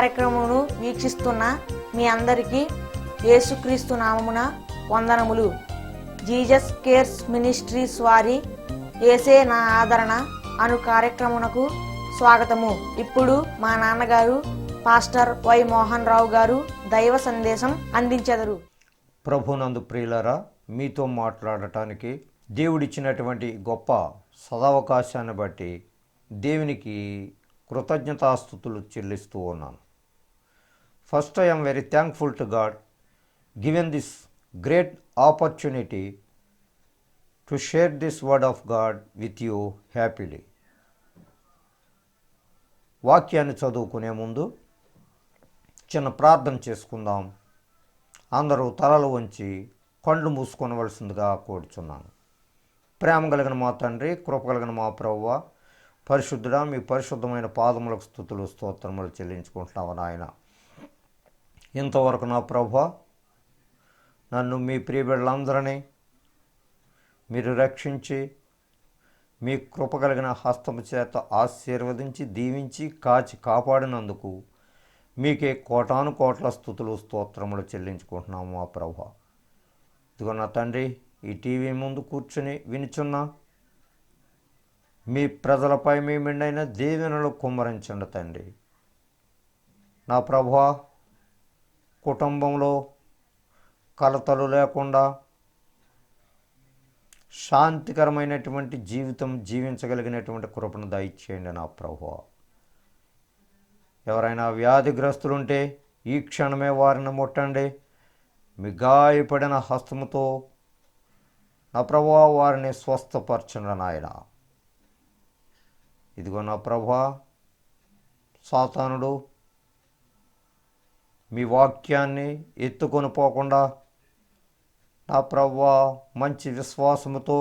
కార్యక్రమమును వీక్షిస్తున్న మీ అందరికీ యేసుక్రీస్తు నామమున వందనములు. జీసస్ కేర్స్ మినిస్ట్రీస్ వారి యేసే నా ఆదరణ అను కార్యక్రమునకు స్వాగతము. ఇప్పుడు మా నాన్నగారు పాస్టర్ వై మోహన్ రావు గారు దైవ సందేశం అందించెదరు. ప్రభునందు ప్రియులారా, మీతో మాట్లాడటానికి దేవుడిచ్చినటువంటి గొప్ప సదవకాశాన్ని బట్టి దేవునికి కృతజ్ఞతాస్తుతులు చెల్లిస్తూ ఉన్నాను. First I am very thankful to God given this great opportunity to share this word of God with you happily. వాక్యాన్ని చదువుకునే ముందు చిన్న ప్రార్థన చేసుకుందాం. అందరూ తలలు వంచి కళ్ళు మూసుకొనవలసిందిగా కోరుచున్నాను. ప్రేమ కలిగిన మా తండ్రి, కృప కలిగిన మా ప్రభువా, పరిశుద్ధుడా, మీ పరిశుద్ధమైన పాదములకు స్తుతులు స్తోత్రములు చెల్లించుకుంటున్నావు నాయన. ఇంతవరకు నా ప్రభువా, నన్ను మీ ప్రియబిడ్డలందరినీ మీరు రక్షించి మీ కృప కలిగిన హస్తము చేత ఆశీర్వదించి దీవించి కాచి కాపాడినందుకు మీకే కోటాను కోట్ల స్తుతులు స్తోత్రములు చెల్లించుకుంటున్నాము మా ప్రభువా. ఇదిగో నా తండ్రి, ఈ టీవీ ముందు కూర్చుని వినుచున్నా మీ ప్రజలపై మీ మెండైన దీవెనలు కుమ్మరించండి తండ్రి. నా ప్రభువా, కుటుంబంలో కలతలు లేకుండా శాంతికరమైనటువంటి జీవితం జీవించగలిగినటువంటి కృపను దయచేయండి నా ప్రభువా. ఎవరైనా వ్యాధిగ్రస్తులుంటే ఈ క్షణమే వారిని ముట్టండి. మీ గాయపడిన హస్తముతో నా ప్రభువా వారిని స్వస్థపరచండి నాయన. ఇదిగో నా ప్రభువా, సాతానుడు మీ వాక్యాన్ని ఎత్తుకొని పోకుండా నా ప్రభువా మంచి విశ్వాసముతో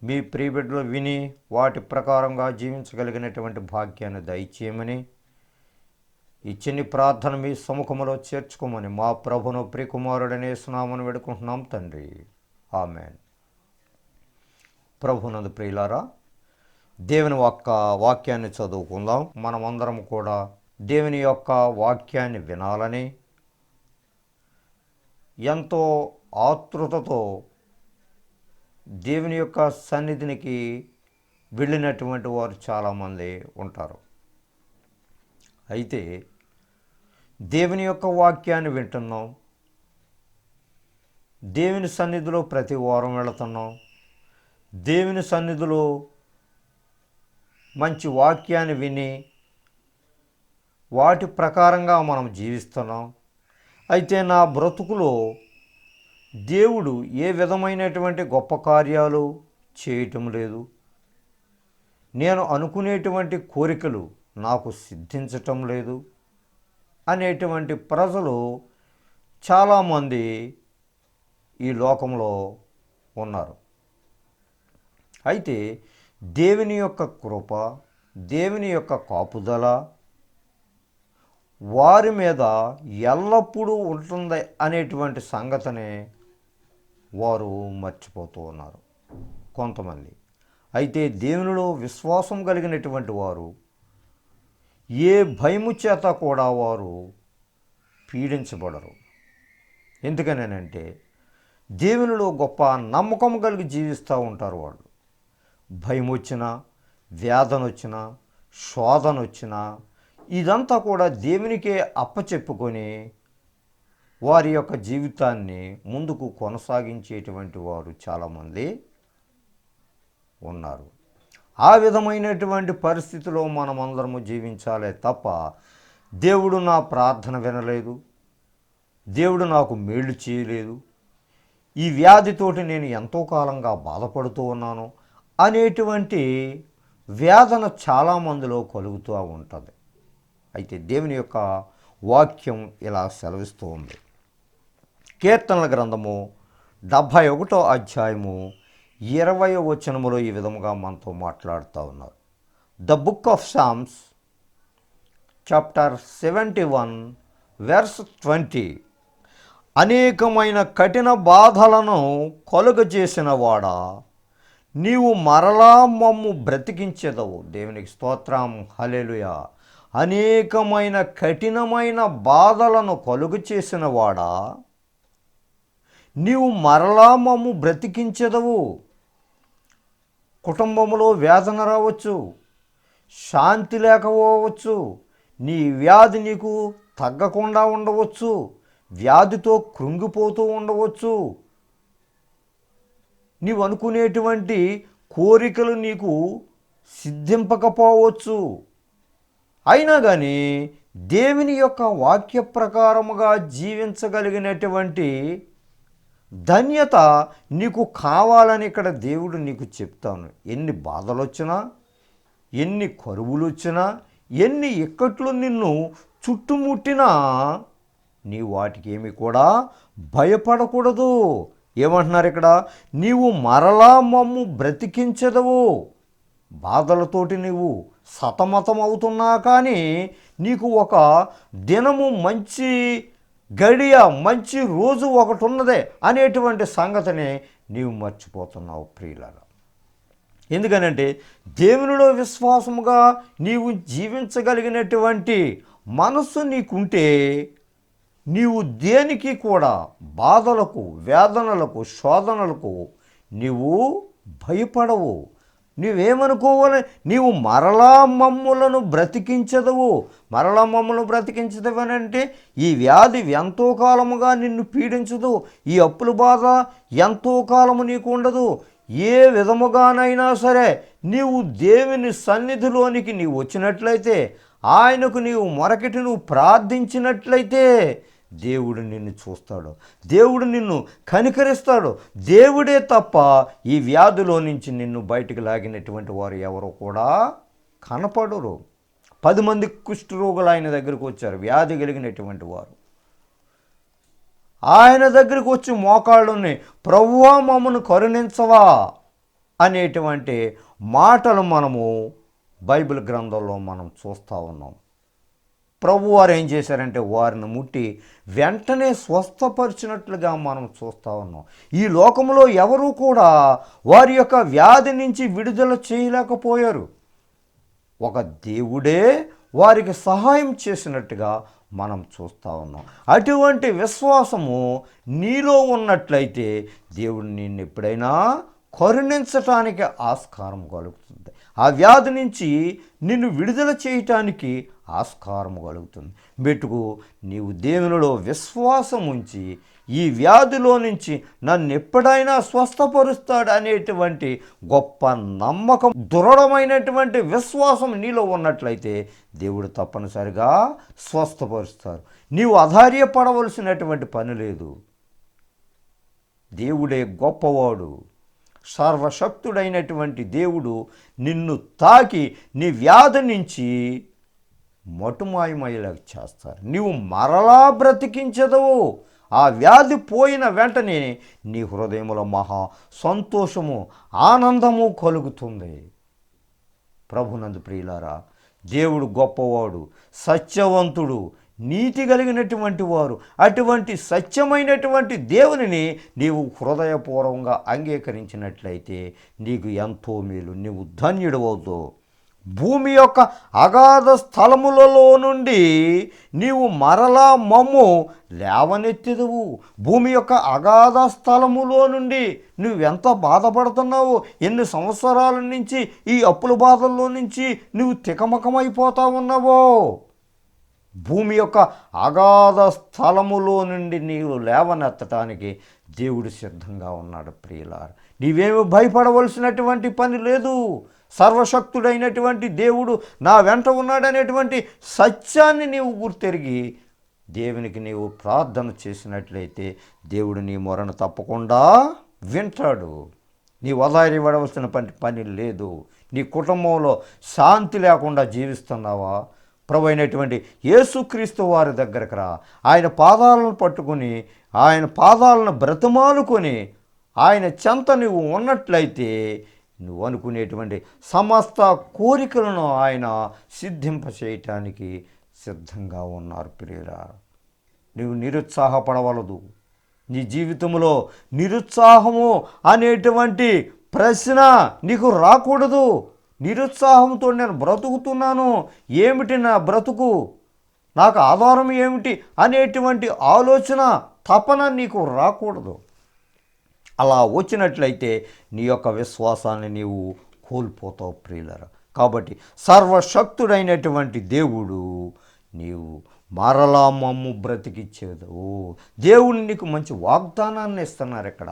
మీ ప్రియబిడ్డలు విని వాటి ప్రకారంగా జీవించగలిగినటువంటి భాగ్యాన్ని దయచేయమని ఈ చిన్ని ప్రార్థన మీ సముఖములో చేర్చుకోమని మా ప్రభును ప్రియకుమారుడనే యేసునామమున వేడుకుంటున్నాం తండ్రి, ఆమేన్. ప్రభునందు ప్రియులారా, దేవుని వాక్యాన్ని చదువుకుందాం. మనమందరం కూడా దేవుని యొక్క వాక్యాన్ని వినాలని ఎంతో ఆతృతతో దేవుని యొక్క సన్నిధినికి వెళ్ళినటువంటి వారు చాలామంది ఉంటారు. అయితే దేవుని యొక్క వాక్యాన్ని వింటున్నాం, దేవుని సన్నిధిలో ప్రతి వారం వెళుతున్నాం, దేవుని సన్నిధిలో మంచి వాక్యాన్ని విని వాటి ప్రకారంగా మనం జీవిస్తున్నాం. అయితే నా బ్రతుకులో దేవుడు ఏ విధమైనటువంటి గొప్ప కార్యాలు చేయటం లేదు, నేను అనుకునేటువంటి కోరికలు నాకు సిద్ధించటం లేదు అనేటువంటి ప్రజలు చాలామంది ఈ లోకంలో ఉన్నారు. అయితే దేవుని యొక్క కృప, దేవుని యొక్క కాపుదల వారి మీద ఎల్లప్పుడూ ఉంటుంది అనేటువంటి సంగతిని వారు మర్చిపోతూ ఉన్నారు కొంతమంది. అయితే దేవునిలో విశ్వాసం కలిగినటువంటి వారు ఏ భయము చేత కూడా వారు పీడించబడరు. ఎందుకనంటే దేవునిలో గొప్ప నమ్మకం కలిగి జీవిస్తూ ఉంటారు వాళ్ళు. భయం వచ్చినా, వేదన వచ్చినా, శోధన వచ్చినా ఇదంతా కూడా దేవునికే అప్పచెప్పుకొని వారి యొక్క జీవితాన్ని ముందుకు కొనసాగించేటువంటి వారు చాలామంది ఉన్నారు. ఆ విధమైనటువంటి పరిస్థితిలో మనమందరము జీవించాలే తప్ప దేవుడు నా ప్రార్థన వినలేదు, దేవుడు నాకు మేలు చేయలేదు, ఈ వ్యాధితోటి నేను ఎంతో కాలంగా బాధపడుతూ ఉన్నాను అనేటువంటి వేదన చాలామందిలో కలుగుతూ ఉంటుంది. అయితే దేవుని యొక్క వాక్యం ఇలా సెలవిస్తూ ఉంది. కీర్తనల గ్రంథము 71వ అధ్యాయము 20వ వచనములో ఈ విధముగా మనతో మాట్లాడుతూ ఉన్నారు. The book of Psalms chapter 71 verse 20. అనేకమైన కఠిన బాధలను కలుగజేసిన వాడా, నీవు మరలా మమ్ము బ్రతికించెదవు. దేవునికి స్తోత్రం, హల్లెలూయా. అనేకమైన కఠినమైన బాధలను కలుగు చేసిన వాడా, నీవు మరలా మమ్ము బ్రతికించెదవు. కుటుంబంలో వేదన రావచ్చు, శాంతి లేకపోవచ్చు, నీ వ్యాధి నీకు తగ్గకుండా ఉండవచ్చు, వ్యాధితో కృంగిపోతూ ఉండవచ్చు, నీవు అనుకునేటువంటి కోరికలు నీకు సిద్ధింపకపోవచ్చు. అయినా కానీ దేవుని యొక్క వాక్య ప్రకారముగా జీవించగలిగినటువంటి ధన్యత నీకు కావాలని ఇక్కడ దేవుడు నీకు చెప్తాను. ఎన్ని బాధలు వచ్చినా, ఎన్ని కరువులు వచ్చినా, ఎన్ని ఇక్కట్లు నిన్ను చుట్టుముట్టినా నీ వాటికి ఏమి కూడా భయపడకూడదు. ఏమంటున్నారు ఇక్కడ? నీవు మరలా మమ్ము బ్రతికించదవు. బాధలతోటి నీవు సతమతం అవుతున్నా కానీ నీకు ఒక దినము, మంచి గడియ, మంచి రోజు ఒకటి ఉన్నదే అనేటువంటి సంగతిని నీవు మర్చిపోతున్నావు ప్రియులారా. ఎందుకనంటే దేవునిలో విశ్వాసముగా నీవు జీవించగలిగినటువంటి మనస్సు నీకుంటే నీవు దేనికి కూడా బాధలకు, వేదనలకు, శోధనలకు నీవు భయపడవు. నీవేమనుకోవాలి? నీవు మరలా మమ్ములను బ్రతికించదవు. మరలా మమ్మల్ని బ్రతికించదవనంటే ఈ వ్యాధి ఎంతో కాలముగా నిన్ను పీడించదు, ఈ అప్పుల బాధ ఎంతో కాలము నీకు ఉండదు. ఏ విధముగానైనా సరే నీవు దేవుని సన్నిధిలోనికి నీవు వచ్చినట్లయితే, ఆయనకు నీవు మొరకెట్టి నువ్వు ప్రార్థించినట్లయితే దేవుడు నిన్ను చూస్తాడు, దేవుడు నిన్ను కనికరిస్తాడు. దేవుడే తప్ప ఈ వ్యాధిలో నుంచి నిన్ను బయటికి లాగినటువంటి వారు ఎవరో కూడా కనపడరు. 10 మంది కుష్ఠరోగులు ఆయన దగ్గరికి వచ్చారు, వ్యాధి కలిగినటువంటి వారు. ఆయన దగ్గరికి వచ్చి మోకాళ్ళుని, ప్రభువా మమ్మను కరుణించవా అనేటువంటి మాటలు మనము బైబిల్ గ్రంథంలో మనం చూస్తూ ఉన్నాం. ప్రభువారు ఏం చేశారంటే వారిని ముట్టి వెంటనే స్వస్థపరిచినట్లుగా మనం చూస్తూ ఉన్నాం. ఈ లోకంలో ఎవరూ కూడా వారి యొక్క వ్యాధి నుంచి విడుదల చేయలేకపోయారు. ఒక దేవుడే వారికి సహాయం చేసినట్టుగా మనం చూస్తూ ఉన్నాం. అటువంటి విశ్వాసము నీలో ఉన్నట్లయితే దేవుడు నిన్ను ఎప్పుడైనా కరుణించటానికి ఆస్కారం కలుగుతుంది. ఆ వ్యాధి నుంచి నిన్ను విడుదల చేయటానికి ఆస్కారం కలుగుతుంది. మెట్టుకు నీవు దేవునిలో విశ్వాసం ఉంచి ఈ వ్యాధిలో నుంచి నన్ను ఎప్పుడైనా స్వస్థపరుస్తాడు అనేటువంటి గొప్ప నమ్మకం, దృఢమైనటువంటి విశ్వాసం నీలో ఉన్నట్లయితే దేవుడు తప్పనిసరిగా స్వస్థపరుస్తారు. నీవు అధైర్యపడవలసినటువంటి పని లేదు. దేవుడే గొప్పవాడు, సర్వశక్తుడైనటువంటి దేవుడు నిన్ను తాకి నీ వ్యాధి నుంచి మటుమాయమయ్యేలా చేస్తారు. నీవు మరలా బ్రతికించదవు. ఆ వ్యాధి పోయిన వెంటనే నీ హృదయంలో మహా సంతోషము, ఆనందము కలుగుతుంది. ప్రభునందు ప్రియులారా, దేవుడు గొప్పవాడు, సత్యవంతుడు, నీతి కలిగినటువంటి వారు. అటువంటి సత్యమైనటువంటి దేవునిని నీవు హృదయపూర్వకంగా అంగీకరించినట్లయితే నీకు ఎంతో మేలు, నీవు ధన్యుడవుతావు. భూమి యొక్క అగాధ స్థలములలో నుండి నీవు మరలా మమ్ము లేవనెత్తెదవు. భూమి యొక్క అగాధ స్థలములో నుండి నువ్వెంత బాధపడుతున్నావు, ఎన్ని సంవత్సరాల నుంచి ఈ అప్పుల బాధల్లో నుంచి నువ్వు తికమకమైపోతా ఉన్నావో, భూమి యొక్క అగాధ స్థలములో నుండి నీవు లేవనెత్తటానికి దేవుడు సిద్ధంగా ఉన్నాడు. ప్రియులారా, నీవేమి భయపడవలసినటువంటి పని లేదు. సర్వశక్తుడైనటువంటి దేవుడు నా వెంట ఉన్నాడనేటువంటి సత్యాన్ని నీవు గుర్తెరిగి దేవునికి నీవు ప్రార్థన చేసినట్లయితే దేవుడు నీ మొరను తప్పకుండా వింటాడు. నీవు అధైర్యపడవలసిన పని లేదు. నీ కుటుంబంలో శాంతి లేకుండా జీవిస్తున్నావా? ప్రభు అయినటువంటి యేసుక్రీస్తు వారి దగ్గరకు రా. ఆయన పాదాలను పట్టుకుని, ఆయన పాదాలను బ్రతిమాలుకొని ఆయన చెంత నువ్వు ఉన్నట్లయితే నువ్వు అనుకునేటువంటి సమస్త కోరికలను ఆయన సిద్ధింపచేయటానికి సిద్ధంగా ఉన్నారు. ప్రియురా, నువ్వు నిరుత్సాహపడవలదు. నీ జీవితంలో నిరుత్సాహము అనేటువంటి ప్రశ్న నీకు రాకూడదు. నిరుత్సాహంతో నేను బ్రతుకుతున్నాను, ఏమిటి నా బ్రతుకు, నాకు ఆధారం ఏమిటి అనేటువంటి ఆలోచన తపన నీకు రాకూడదు. అలా వచ్చినట్లయితే నీ యొక్క విశ్వాసాన్ని నీవు కోల్పోతావు ప్రియులరా. కాబట్టి సర్వశక్తుడైనటువంటి దేవుడు నీవు మరలా మమ్ము బ్రతికిచ్చేదు. దేవుడు నీకు మంచి వాగ్దానాన్ని ఇస్తున్నారు. ఇక్కడ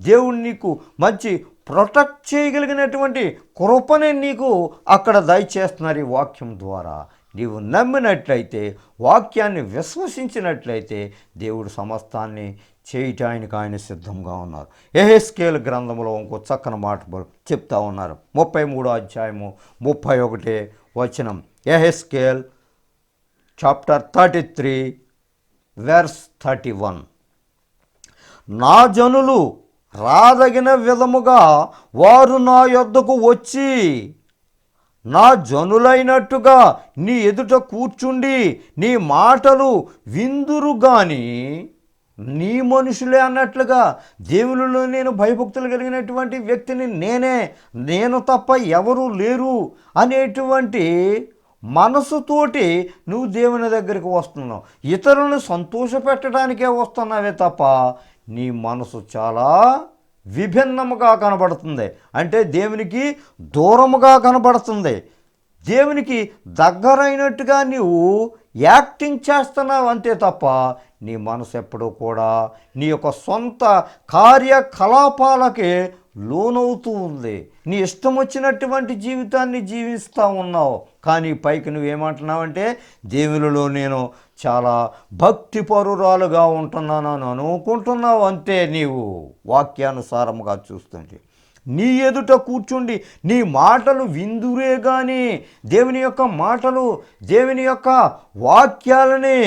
దేవుడు నీకు మంచి ప్రొటెక్ట్ చేయగలిగినటువంటి కృపనే నీకు అక్కడ దయచేస్తున్నారు ఈ వాక్యం ద్వారా. నీవు నమ్మినట్లయితే, వాక్యాన్ని విశ్వసించినట్లయితే దేవుడు సమస్తాన్ని చేయటానికి ఆయన సిద్ధంగా ఉన్నారు. యెహెజ్కేలు గ్రంథంలో ఇంకో చక్కని మాట చెప్తా ఉన్నారు. 33వ అధ్యాయము 31వ వచనం. యెహెజ్కేల్ చాప్టర్ 33 వెర్స్ 31. నా జనులు రాదగిన విధముగా వారు నా యొద్దకు వచ్చి నా జనులైనట్టుగా నీ ఎదుట కూర్చుండి నీ మాటలు విందురు గాని నీ మనుషులే అన్నట్లుగా, దేవునిలో నేను భయభక్తులు కలిగినటువంటి వ్యక్తిని నేను తప్ప ఎవరూ లేరు అనేటువంటి మనసుతోటి నువ్వు దేవుని దగ్గరికి వస్తున్నావు. ఇతరులను సంతోషపెట్టడానికే వస్తున్నావే తప్ప నీ మనసు చాలా విభిన్నముగా కనబడుతుంది. అంటే దేవునికి దూరముగా కనబడుతుంది. దేవునికి దగ్గరైనట్టుగా నీవు యాక్టింగ్ చేస్తున్నావు అంతే తప్ప నీ మనసు ఎప్పుడూ కూడా నీ యొక్క సొంత కార్యకలాపాలకే లోనవుతూ ఉంది. నీ ఇష్టం వచ్చినటువంటి జీవితాన్ని జీవిస్తూ ఉన్నావు. కానీ పైకి నువ్వేమంటున్నావంటే దేవునిలో నేను చాలా భక్తిపరురాలుగా ఉంటున్నానని అనుకుంటున్నావు అంతే. నీవు వాక్యానుసారముగా చూస్తుంటే నీ ఎదుట కూర్చుండి నీ మాటలు విందురే కానీ దేవుని యొక్క మాటలు, దేవుని యొక్క వాక్యాలని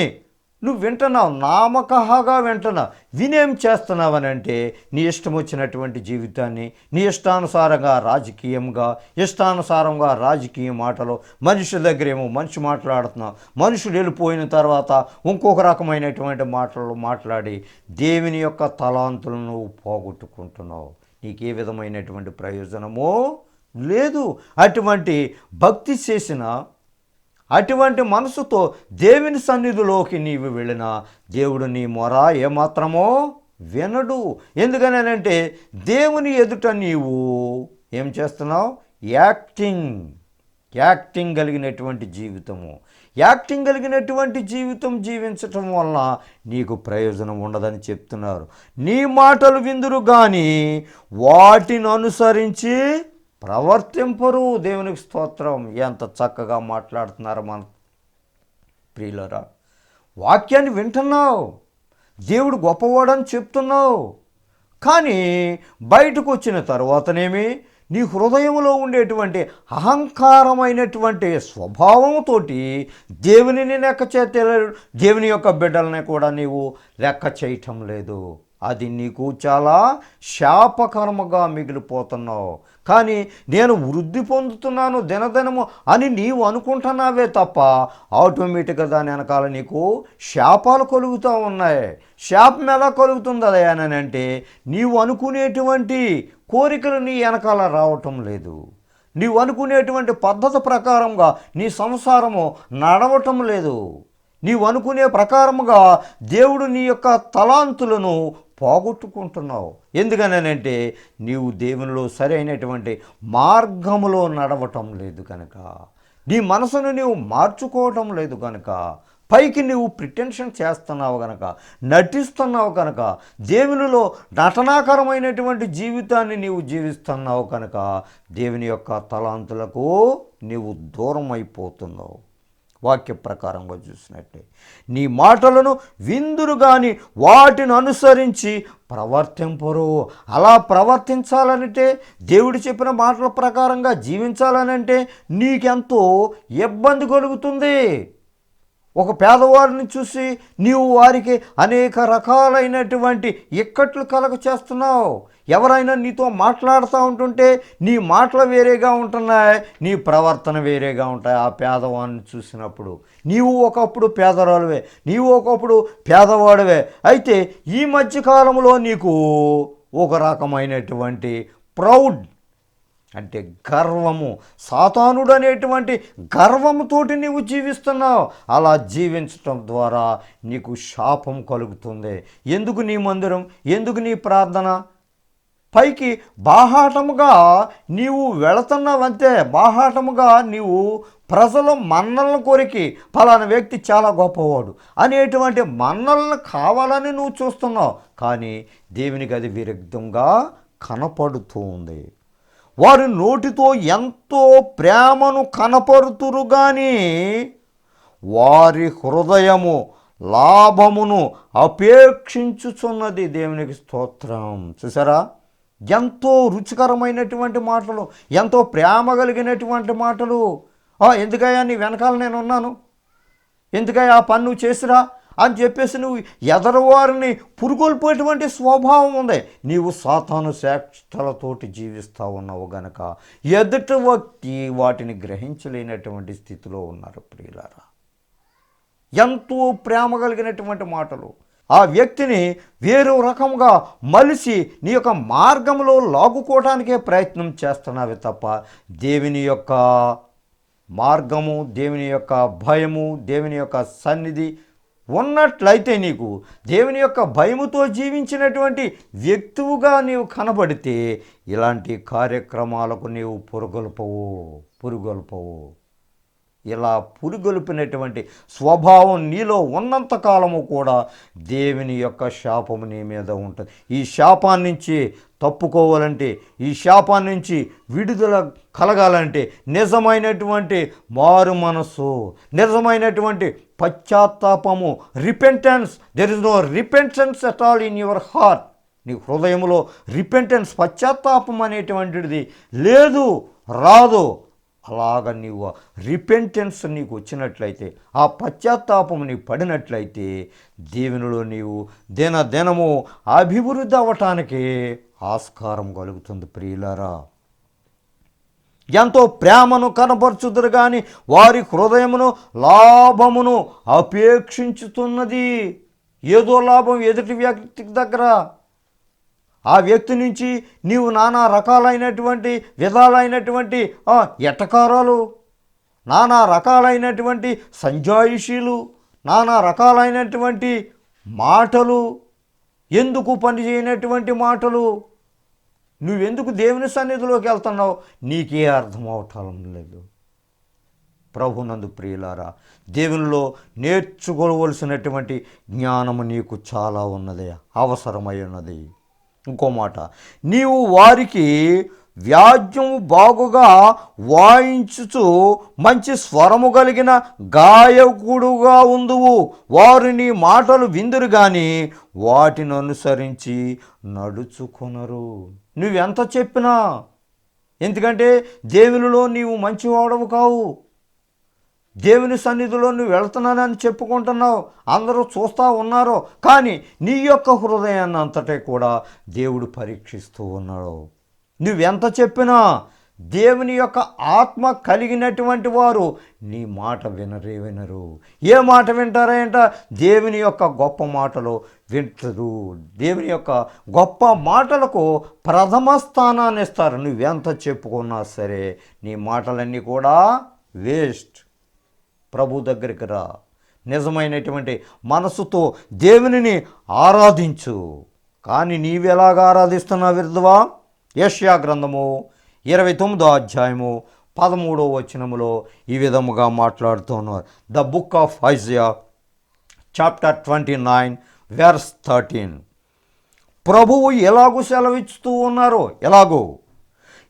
నువ్వు వింటున్నావు, నామకహాగా వింటున్నావు. వినేం చేస్తున్నావని అంటే నీ ఇష్టం వచ్చినటువంటి జీవితాన్ని నీ ఇష్టానుసారంగా రాజకీయంగా, ఇష్టానుసారంగా రాజకీయ మాటలు, మనుషుల దగ్గర ఏమో మనిషి మాట్లాడుతున్నావు, మనుషులు వెళ్ళిపోయిన తర్వాత ఇంకొక రకమైనటువంటి మాటలు మాట్లాడి దేవుని యొక్క తలాంతులను నువ్వు పోగొట్టుకుంటున్నావు. నీకే విధమైనటువంటి ప్రయోజనమో లేదు. అటువంటి భక్తి చేసిన, అటువంటి మనసుతో దేవుని సన్నిధిలోకి నీవు వెళ్ళినా దేవుడు నీ మొర ఏమాత్రమో వినడు. ఎందుకనంటే దేవుని ఎదుట నీవు ఏం చేస్తున్నావు? యాక్టింగ్ కలిగినటువంటి జీవితము. యాక్టింగ్ కలిగినటువంటి జీవితం జీవించటం వలన నీకు ప్రయోజనం ఉండదని చెప్తున్నారు. నీ మాటలు విందురు కానీ వాటిని అనుసరించి ప్రవర్తింపరు. దేవునికి స్తోత్రం. ఎంత చక్కగా మాట్లాడుతున్నారు మన ప్రియులరా. వాక్యాన్ని వింటున్నావు, దేవుడు గొప్పవాడని చెప్తున్నావు, కానీ బయటకు వచ్చిన తర్వాతనేమి నీ హృదయంలో ఉండేటువంటి అహంకారమైనటువంటి స్వభావంతో దేవునిని లెక్క చేయలేదు, దేవుని యొక్క బిడ్డలని కూడా నీవు లెక్క చేయటం లేదు. అది నీకు చాలా శాపకరముగా మిగిలిపోతున్నావు. కానీ నేను వృద్ధి పొందుతున్నాను దినదినము అని నీవు అనుకుంటున్నావే తప్ప ఆటోమేటిక్గా దాని వెనకాల నీకు శాపాలు కలుగుతూ ఉన్నాయి. శాపం ఎలా కలుగుతుంది అని అంటే నీవు అనుకునేటువంటి కోరికలు నీ వెనకాల రావటం లేదు. నీవు అనుకునేటువంటి పద్ధతి ప్రకారంగా నీ సంసారము నడవటం లేదు. నీవు అనుకునే ప్రకారముగా దేవుడు నీ యొక్క తలాంతులను పోగొట్టుకుంటున్నావు. ఎందుకనంటే నీవు దేవునిలో సరైనటువంటి మార్గములో నడవటం లేదు కనుక, నీ మనసును నీవు మార్చుకోవటం లేదు కనుక, పైకి నీవు ప్రిటెన్షన్ చేస్తున్నావు కనుక, నటిస్తున్నావు కనుక, దేవునిలో నటనాకరమైనటువంటి జీవితాన్ని నీవు జీవిస్తున్నావు కనుక దేవుని యొక్క తలాంతులకు నీవు దూరం అయిపోతున్నావు. వాక్య ప్రకారంగా చూసినట్టే నీ మాటలను విందురు కానీ వాటిని అనుసరించి ప్రవర్తింపరు. అలా ప్రవర్తించాలనంటే, దేవుడు చెప్పిన మాటల ప్రకారంగా జీవించాలనంటే నీకెంతో ఇబ్బంది కలుగుతుంది. ఒక పేదవారిని చూసి నీవు వారికి అనేక రకాలైనటువంటి ఇక్కట్లు కలగ చేస్తున్నావు. ఎవరైనా నీతో మాట్లాడుతూ ఉంటుంటే నీ మాటలు వేరేగా ఉంటున్నాయి, నీ ప్రవర్తన వేరేగా ఉంటాయి. ఆ పేదవాడిని చూసినప్పుడు నీవు ఒకప్పుడు పేదరాలువే, నీవు ఒకప్పుడు పేదవాడివే. అయితే ఈ మధ్యకాలంలో నీకు ఒక రకమైనటువంటి ప్రౌడ్, అంటే గర్వము, సాతానుడు అనేటువంటి గర్వముతోటి నీవు జీవిస్తున్నావు. అలా జీవించటం ద్వారా నీకు శాపం కలుగుతుంది. ఎందుకు నీ మందిరం, ఎందుకు నీ ప్రార్థన? పైకి బాహాటముగా నీవు వెళుతున్నావంతే, బాహాటముగా నీవు ప్రజల మన్నలను కోరికి ఫలానా వ్యక్తి చాలా గొప్పవాడు అనేటువంటి మన్నలను కావాలని నువ్వు చూస్తున్నావు. కానీ దేవునికి అది విరుద్ధంగా కనపడుతూ ఉంది. వారి నోటితో ఎంతో ప్రేమను కనపరుతురు కానీ వారి హృదయము లాభమును అపేక్షించుచున్నది. దేవునికి స్తోత్రం. చూసారా, ఎంతో రుచికరమైనటువంటి మాటలు, ఎంతో ప్రేమ కలిగినటువంటి మాటలు. ఎందుకయ్యా నీ వెనకాల నేను ఉన్నాను, ఎందుకయ్యా ఆ పని నువ్వు చేసిరా అని చెప్పేసి నువ్వు ఎదరవారిని పురుగొల్పోయేటువంటి స్వభావం ఉంది. నీవు సాతాను చేష్టలతోటి జీవిస్తూ ఉన్నావు గనక ఎదుటి వ్యక్తి వాటిని గ్రహించలేనటువంటి స్థితిలో ఉన్నారు. ప్రియులారా, ఎంతో ప్రేమ కలిగినటువంటి మాటలు ఆ వ్యక్తిని వేరే రకంగా మలిసి నీ యొక్క మార్గంలో లాగుకోవడానికే ప్రయత్నం చేస్తున్నావే తప్ప దేవుని యొక్క మార్గము, దేవుని యొక్క భయము, దేవుని యొక్క సన్నిధి ఉన్నట్లయితే నీకు దేవుని యొక్క భయముతో జీవించినటువంటి వ్యక్తివుగా నీవు కనబడితే ఇలాంటి కార్యక్రమాలకు నీవు పురుగొల్పవు. ఇలా పురుగొల్పినటువంటి స్వభావం నీలో ఉన్నంతకాలము కూడా దేవుని యొక్క శాపము నీ మీద ఉంటుంది. ఈ శాపాన్ని నుంచి తప్పుకోవాలంటే, ఈ శాపాన్ని నుంచి విడుదల కలగాలంటే నిజమైనటువంటి మారు మనస్సు, నిజమైనటువంటి పశ్చాత్తాపము, repentance. There is no repentance at all in your heart. నీ హృదయంలో రిపెంటెన్స్, పశ్చాత్తాపం అనేటువంటిది లేదు, రాదు. అలాగ నీవు రిపెంటెన్స్ నీకు వచ్చినట్లయితే, ఆ పశ్చాత్తాపం నీకు పడినట్లయితే దేవునిలో నీవు దినము అభివృద్ధి అవ్వటానికి ఆస్కారం కలుగుతుంది. ప్రియులారా, ఎంతో ప్రేమను కనపరచుదురు కానీ వారి హృదయమును లాభమును అపేక్షించుతున్నది. ఏదో లాభం ఎదుటి వ్యక్తి దగ్గర, ఆ వ్యక్తి నుంచి నీవు నానా రకాలైనటువంటి విధాలైనటువంటి ఎటకారాలు, నానా రకాలైనటువంటి సంజాయిషీలు, నానా రకాలైనటువంటి మాటలు, ఎందుకు పనిచేయనటువంటి మాటలు, నువ్వెందుకు దేవుని సన్నిధిలోకి వెళ్తున్నావు నీకే అర్థం అవటం లేదు. ప్రభునందు ప్రియులారా, దేవునిలో నేర్చుకోవలసినటువంటి జ్ఞానము నీకు చాలా ఉన్నది, అవసరమై ఉన్నది. ఇంకో మాట, నీవు వారికి వ్యాజ్యము బాగుగా వాయించుచు మంచి స్వరము కలిగిన గాయకుడుగా ఉందువు. వారు నీ మాటలు విందురు కానీ వాటిని అనుసరించి నడుచుకొనరు. నువ్వెంత చెప్పినా, ఎందుకంటే దేవునిలో నీవు మంచివాడవు కావు. దేవుని సన్నిధిలో నువ్వు వెళ్తున్నానని చెప్పుకుంటున్నావు, అందరూ చూస్తూ ఉన్నారో, కానీ నీ యొక్క హృదయాన్ని అంతటే కూడా దేవుడు పరీక్షిస్తూ ఉన్నాడు. నువ్వెంత చెప్పినా దేవుని యొక్క ఆత్మ కలిగినటువంటి వారు నీ మాట వినరు. ఏ మాట వింటారంట? దేవుని యొక్క గొప్ప మాటలు వింటారు. దేవుని యొక్క గొప్ప మాటలకు ప్రథమ స్థానాన్ని ఇస్తారు. నువ్వెంత చెప్పుకున్నా సరే నీ మాటలన్నీ కూడా వేస్ట్. ప్రభు దగ్గరికి రా, నిజమైనటువంటి మనసుతో దేవునిని ఆరాధించు. కానీ నీవెలాగా ఆరాధిస్తున్నావు విరుద్ధవా? యెషయా గ్రంథము 29వ అధ్యాయము 13వ వచనములో ఈ విధముగా మాట్లాడుతున్నారు. The book of Isaiah chapter 29 verse 13. ప్రభువు ఎలాగూ సెలవిస్తూ ఉన్నారో, ఎలాగో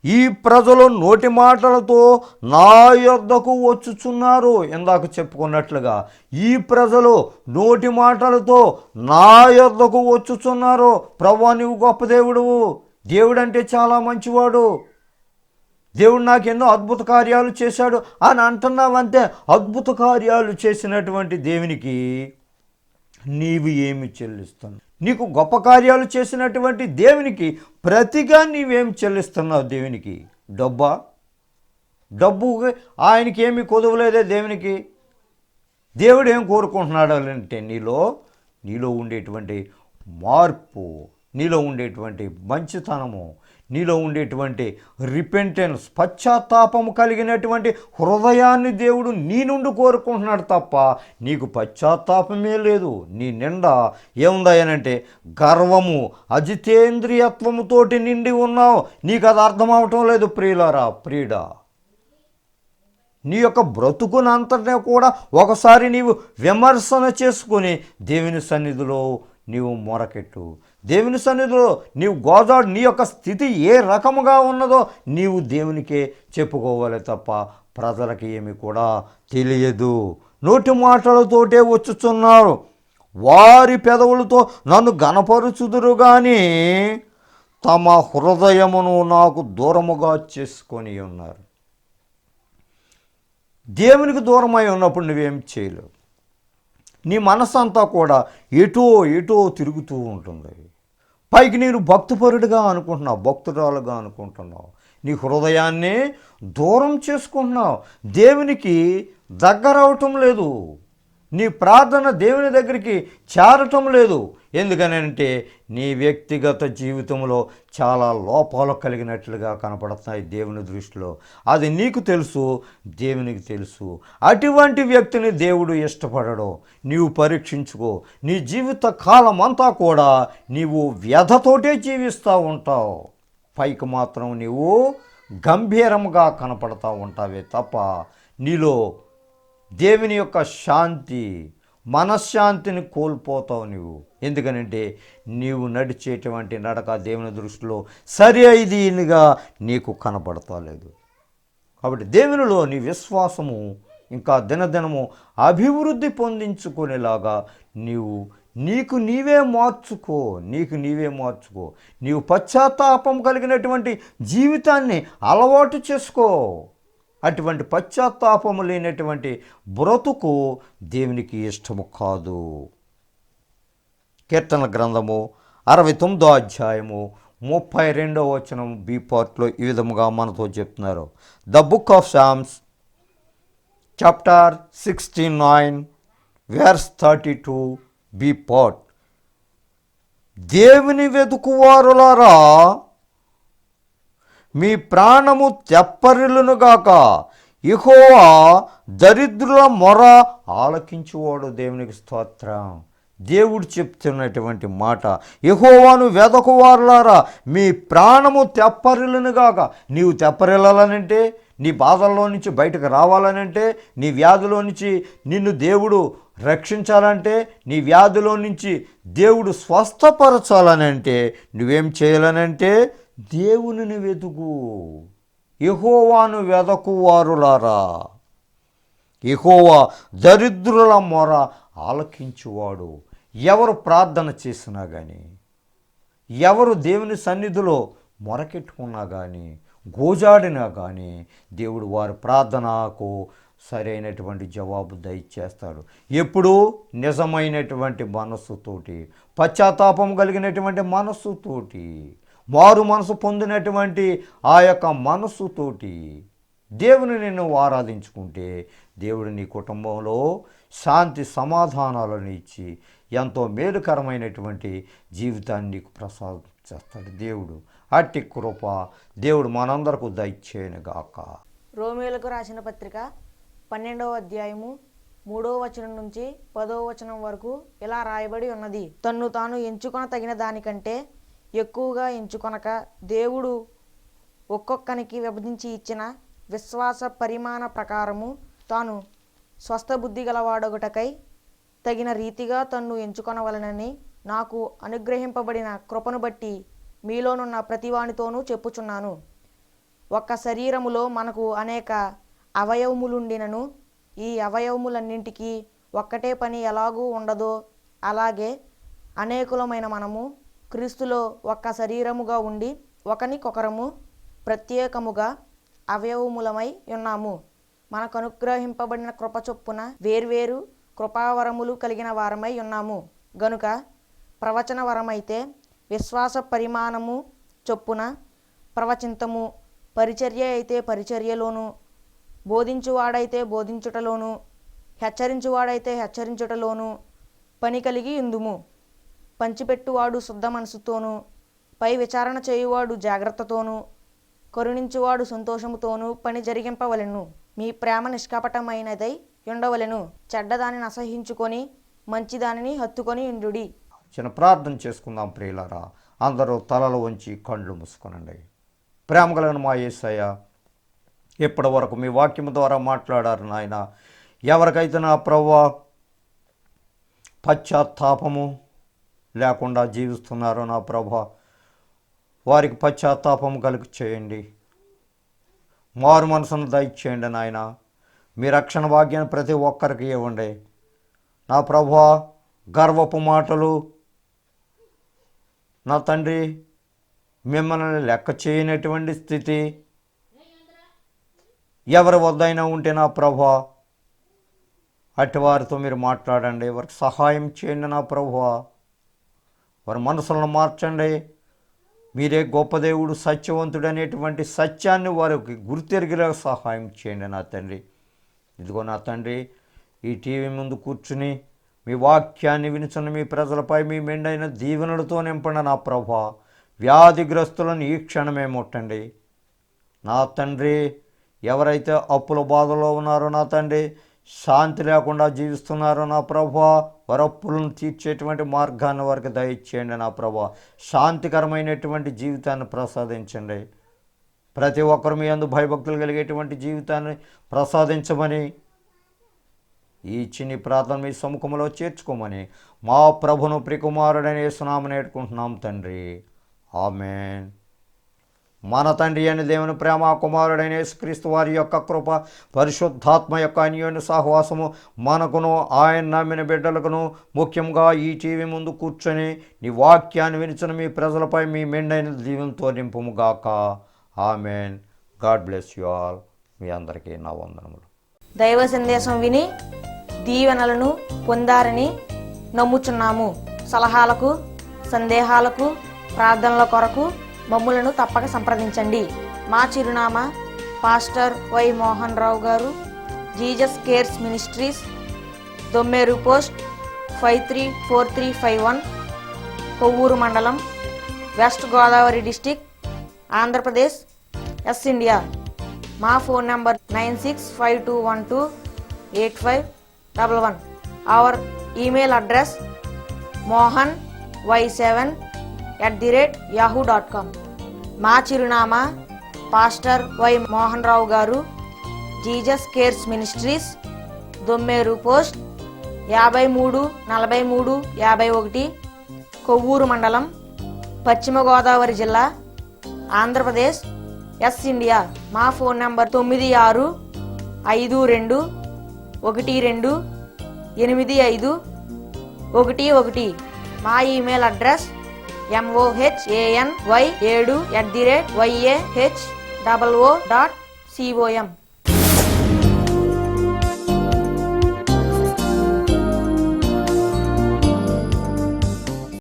ఈ ప్రజలు నోటి మాటలతో నా యొద్దకు వచ్చుచున్నారు. ఇందాక చెప్పుకున్నట్లుగా ఈ ప్రజలు నోటి మాటలతో నా యొద్దకు వచ్చుచున్నారు. ప్రభువా, నీవు గొప్ప దేవుడువు, దేవుడు అంటే చాలా మంచివాడు, దేవుడు నాకు ఎన్నో అద్భుత కార్యాలు చేశాడు అని అంటున్నావంతే. అద్భుత కార్యాలు చేసినటువంటి దేవునికి నీవు ఏమి చెల్లిస్తున్నావు? నీకు గొప్ప కార్యాలు చేసినటువంటి దేవునికి ప్రతిగా నీవేమి చెల్లిస్తున్నావు? దేవునికి డబ్బు ఆయనకి ఏమి కొదవలేదే. దేవునికి దేవుడు ఏం కోరుకుంటున్నాడు అంటే నీలో ఉండేటువంటి మార్పు, నీలో ఉండేటువంటి మంచితనము, నీలో ఉండేటువంటి రిపెంటెన్స్, పశ్చాత్తాపము కలిగినటువంటి హృదయాన్ని దేవుడు నీ నుండి కోరుకుంటున్నాడు తప్ప నీకు పశ్చాత్తాపమే లేదు. నీ నిండా ఏముందనంటే గర్వము, అజితేంద్రియత్వముతోటి నిండి ఉన్నావు. నీకు అది అర్థం అవటం లేదు ప్రియులారా, ప్రియుడా. నీ యొక్క బ్రతుకునంతటినీ కూడా ఒకసారి నీవు విమర్శన చేసుకొని దేవుని సన్నిధిలో నీవు మొరకెట్టు. దేవుని సన్నిధిలో నీవు గోజాడు. నీ యొక్క స్థితి ఏ రకముగా ఉన్నదో నీవు దేవునికే చెప్పుకోవాలి తప్ప ప్రజలకి ఏమి కూడా తెలియదు. నోటి మాటలతోటే వచ్చుచున్నారు, వారి పెదవులతో నన్ను గనపరుచుదురు కానీ తమ హృదయమును నాకు దూరముగా చేసుకొని ఉన్నారు. దేవునికి దూరమై ఉన్నప్పుడు నువ్వేం చేయలేవు. నీ మనసు అంతా కూడా ఎటో ఎటో తిరుగుతూ ఉంటుంది. పైకి నేను భక్తిపరుడిగా అనుకుంటున్నావు, భక్తురాలుగా అనుకుంటున్నావు, నీ హృదయాన్ని దూరం చేసుకుంటున్నావు. దేవునికి దగ్గర అవటం లేదు. నీ ప్రార్థన దేవుని దగ్గరికి చేరటం లేదు. ఎందుకనంటే నీ వ్యక్తిగత జీవితంలో చాలా లోపాలు కలిగినట్లుగా కనపడుతున్నాయి దేవుని దృష్టిలో. అది నీకు తెలుసు, దేవునికి తెలుసు. అటువంటి వ్యక్తిని దేవుడు ఇష్టపడడు. నీవు పరీక్షించుకో. నీ జీవిత కాలం అంతా కూడా నీవు వ్యధతోటే జీవిస్తూ ఉంటావు. పైకి మాత్రం నీవు గంభీరంగా కనపడతా ఉంటావే తప్ప నీలో దేవుని యొక్క శాంతి, మనశ్శాంతిని కోల్పోతావు నీవు. ఎందుకనంటే నీవు నడిచేటువంటి నడక దేవుని దృష్టిలో సరి అయినదిగా నీకు కనపడతలేదు. కాబట్టి దేవునిలో నీ విశ్వాసము ఇంకా దినదినము అభివృద్ధి పొందించుకునేలాగా నీకు నీవే మార్చుకో. నీవు పశ్చాత్తాపం కలిగినటువంటి జీవితాన్ని అలవాటు చేసుకో. అటువంటి పశ్చాత్తాపము లేనటువంటి బ్రతుకు దేవునికి ఇష్టము కాదు. కీర్తన గ్రంథము 69వ అధ్యాయము 32వ వచనం బి పార్ట్లో ఈ విధముగా మనతో చెప్తున్నారు. The book of Psalms chapter 69 verse 32 B part. దేవుని వెతుకువారులారా, మీ ప్రాణము తెప్పరిల్లునుగాక. యెహోవా దరిద్రుల మొర ఆలకించువాడు. దేవునికి స్తోత్రం. దేవుడు చెప్తున్నటువంటి మాట, యెహోవాను వెదకువారులారా మీ ప్రాణము తెప్పరిల్లునుగాక. నీవు తెప్పరిల్లాలనంటే, నీ బాధల్లో నుంచి బయటకు రావాలనంటే, నీ వ్యాధిలో నుంచి నిన్ను దేవుడు రక్షించాలంటే, నీ వ్యాధిలో నుంచి దేవుడు స్వస్థపరచాలనంటే నువ్వేం చేయాలనంటే దేవునిని వెతుకు. యెహోవాను వెదకువారులారా, యెహోవా దరిద్రుల మొర ఆలకించువాడు. ఎవరు ప్రార్థన చేసినా కానీ, ఎవరు దేవుని సన్నిధిలో మొరకెట్టుకున్నా కానీ, గోజాడినా కానీ దేవుడు వారి ప్రార్థనకు సరైనటువంటి జవాబు దయచేస్తాడు. ఎప్పుడు నిజమైనటువంటి మనస్సుతోటి, పశ్చాత్తాపం కలిగినటువంటి మనస్సుతోటి, మారు మనసు పొందినటువంటి ఆ యొక్క మనస్సుతోటి దేవుని నిన్ను ఆరాధించుకుంటే దేవుడు నీ కుటుంబంలో శాంతి సమాధానాలను ఇచ్చి ఎంతో మేలుకరమైనటువంటి జీవితాన్ని నీకు ప్రసాదం చేస్తాడు దేవుడు. అట్టి కృప దేవుడు మనందరకు దయచేయనుగాక. రోమీయులకు రాసిన పత్రిక 12వ అధ్యాయము 3వ వచనం నుంచి 10వ వచనం వరకు ఇలా రాయబడి ఉన్నది. తన్ను తాను ఎంచుకొన తగిన దానికంటే ఎక్కువగా ఎంచుకొనక దేవుడు ఒక్కొక్కనికి విభజించి ఇచ్చిన విశ్వాస పరిమాణ ప్రకారము తాను స్వస్థబుద్ధి గలవాడొకటకై తగిన రీతిగా తన్ను ఎంచుకొనవలనని నాకు అనుగ్రహింపబడిన కృపను బట్టి మీలోనున్న ప్రతివానితోనూ చెప్పుచున్నాను. ఒక్క శరీరములో మనకు అనేక అవయవములుండినను ఈ అవయవములన్నింటికీ ఒక్కటే పని ఎలాగూ ఉండదో అలాగే అనేకులమైన మనము క్రీస్తులో ఒక్క శరీరముగా ఉండి ఒకనికొకరము ప్రత్యేకముగా అవయవములమై ఉన్నాము. మనకు అనుగ్రహింపబడిన కృప చొప్పున వేర్వేరు కృపావరములు కలిగిన వారమై ఉన్నాము గనుక ప్రవచన వరమైతే విశ్వాస పరిమాణము చొప్పున ప్రవచింతము, పరిచర్య అయితే పరిచర్యలోను, బోధించువాడైతే బోధించుటలోను, హెచ్చరించువాడైతే హెచ్చరించుటలోను పని కలిగి ఉందుము. పంచిపెట్టువాడు శుద్ధ మనసుతోనూ, పై విచారణ చేయువాడు జాగ్రత్తతోనూ, కరుణించువాడు సంతోషముతోనూ పని జరిగింపవలెను. మీ ప్రేమ నిష్కపటమైనదై ఉండవలెను. చెడ్డదానిని అసహించుకొని మంచిదానిని హత్తుకొని ఉండుడి. చిన్న ప్రార్థన చేసుకుందాం ప్రియులారా. అందరూ తలలు వంచి కళ్ళు మూసుకొనండి. ప్రేమ కలిగిన మా యేసయ్య, ఇప్పటి వరకు మీ వాక్యం ద్వారా మాట్లాడారు నాయన. ఎవరికైతే నా ప్రభువా పశ్చాత్తాపము లేకుండా జీవిస్తున్నారో నా ప్రభువా, వారికి పశ్చాత్తాపం కలిగి చేయండి. మారు మనసును దయచేయండి నాయన. మీ రక్షణ భాగ్యాన్ని ప్రతి ఒక్కరికి ఇవ్వండి నా ప్రభువా. గర్వపు మాటలు నా తండ్రి, మిమ్మల్ని లెక్క చేయనటువంటి స్థితి ఎవరి వద్దైనా ఉంటే నా ప్రభువా, అట్టి వారితో మీరు మాట్లాడండి. వారికి సహాయం చేయండి నా ప్రభువా. వారి మనసులను మార్చండి. మీరే గొప్ప దేవుడు, సత్యవంతుడు అనేటువంటి సత్యాన్ని వారికి గుర్తెరిగేలా సహాయం చేయండి నా తండ్రి. ఇదిగో నా తండ్రి, ఈ టీవీ ముందు కూర్చుని మీ వాక్యాన్ని వినుచున్న మీ ప్రజలపై మీ మెండైన దీవెనలతో నింపండి నా ప్రభువా. వ్యాధిగ్రస్తులను ఈ క్షణమే ముట్టండి నా తండ్రి. ఎవరైతే అప్పుల బాధలో ఉన్నారో నా తండ్రి, శాంతి లేకుండా జీవిస్తున్నారో నా ప్రభువా, వారి అప్పులను తీర్చేటువంటి మార్గాన్ని వారికి దయచేయండి నా ప్రభువా. శాంతికరమైనటువంటి జీవితాన్ని ప్రసాదించండి. ప్రతి ఒక్కరు మీ యందు భయభక్తులు కలిగేటువంటి జీవితాన్ని ప్రసాదించమని, ఈ చిన్ని ప్రార్థన మీ సముఖంలో చేర్చుకోమని మా ప్రభును ప్రియకుమారుడైన యేసునామమున వేడుకుంటున్నాం తండ్రి. ఆమేన్. మన తండ్రి అయిన దేవుని ప్రేమ, కుమారుడైన యేసుక్రీస్తు వారి యొక్క కృప, పరిశుద్ధాత్మ యొక్క అన్యోన్య సహవాసము మనకును ఆయన నమ్మిన బిడ్డలకును, ముఖ్యంగా ఈ టీవీ ముందు కూర్చొని నీ వాక్యాన్ని వినిచిన మీ ప్రజలపై మీ మెండైన దీవెనతో నింపుముగాక. ఆమేన్. God bless you all. మీ అందరికీ నా వందనములు. దైవ సందేశం విని దీవెనలను పొందారని నమ్ముచున్నాము. సలహాలకు, సందేహాలకు, ప్రార్థనల కొరకు మమ్ములను తప్పక సంప్రదించండి. మా చిరునామా పాస్టర్ వై మోహన్ రావు గారు, Jesus cares ministries, Dommeru post 534351, Kovvur మండలం, west Godavari district, Andhra Pradesh, yes India. మా phone number 9652128511. Hour email address mohany7@yahoo.com. మా చిరునామా పాస్టర్ వై మోహన్ రావు గారు, Jesus cares ministries, Dommeru post 534351, Kovvur మండలం, పశ్చిమ గోదావరి జిల్లా, ఆంధ్రప్రదేశ్, ఎస్ ఇండియా. మా ఫోన్ నంబర్ 9652128511. మా ఈమెయిల్ అడ్రస్ mohany7@yahoo.com.